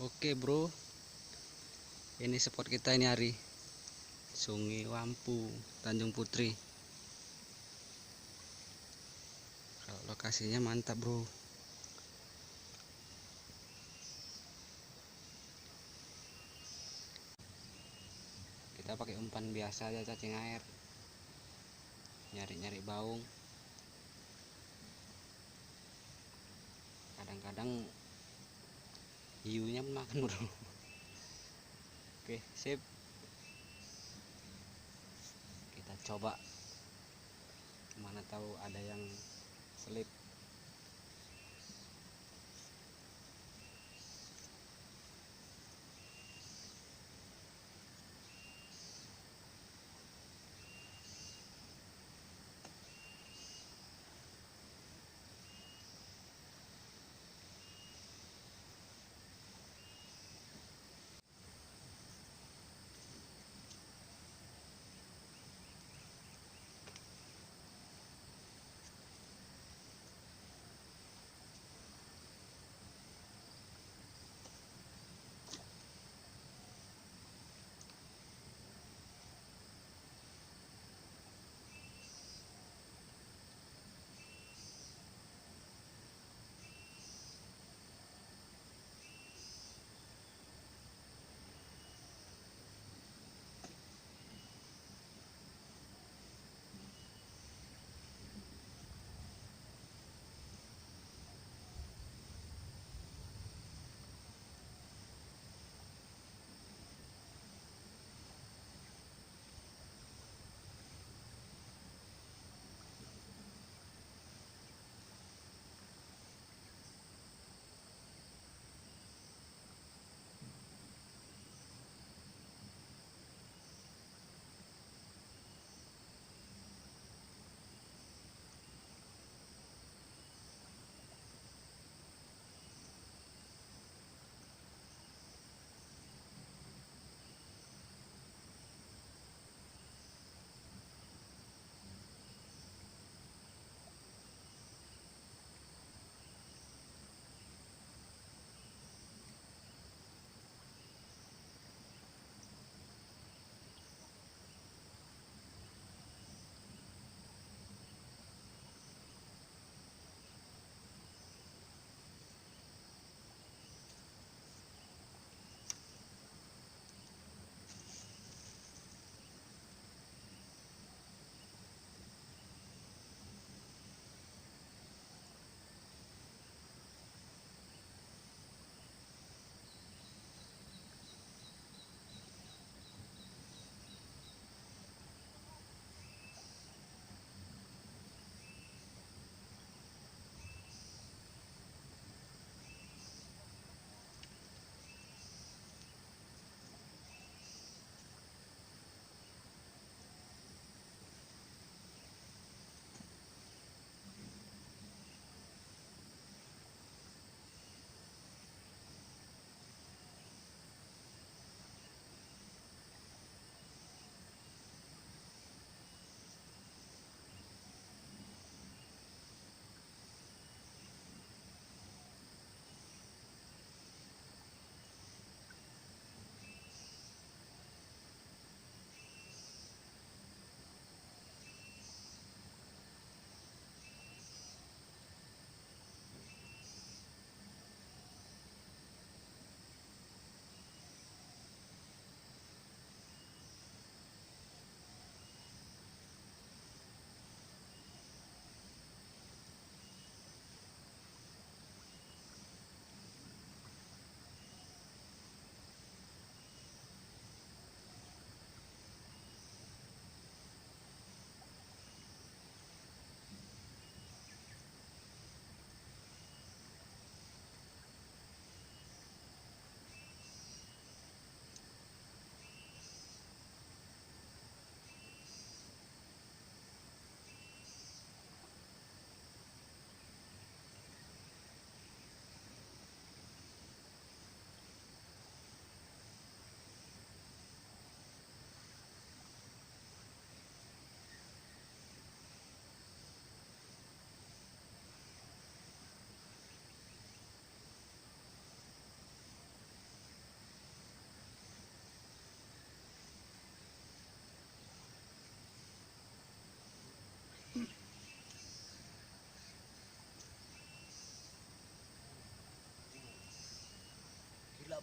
Oke bro, ini spot kita ini hari Sungai Wampu, Tanjung Putri. Kalau lokasinya mantap bro. Kita pakai umpan biasa aja, cacing air, nyari-nyari baung. Kadang-kadang hiunya makan bro. Oke sip, kita coba. Mana tahu ada yang selip.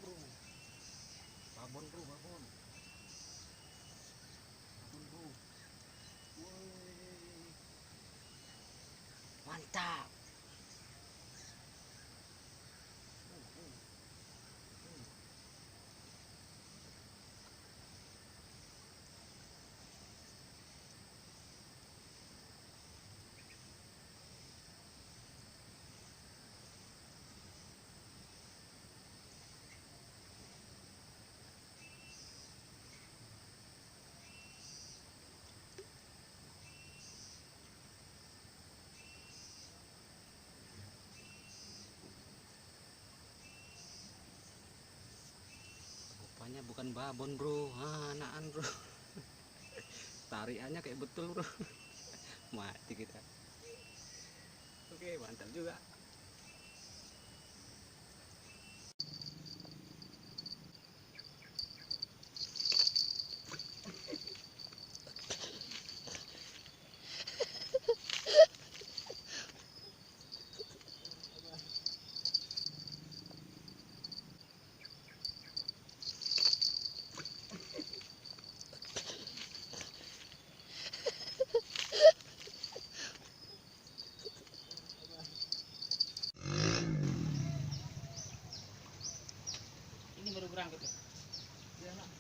bro. Babon bro, babon. Babon bro. Woi. Mantap. Rupanya bukan babon bro, anaan bro. Tariannya kayak betul bro. Mati kita. Oke, mantap juga. Ini baru berangkat ya? Iya nak.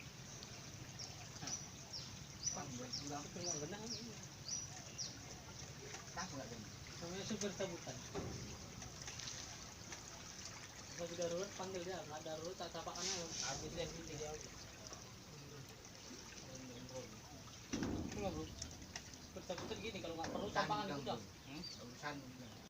Benang ini. Namanya supir tabutan. Kalau darurat panggil dia, nggak darurat tak tapakan aja. Habis dia video. Enggak bro. Supir tabutan gini kalau nggak perlu tapakan udah.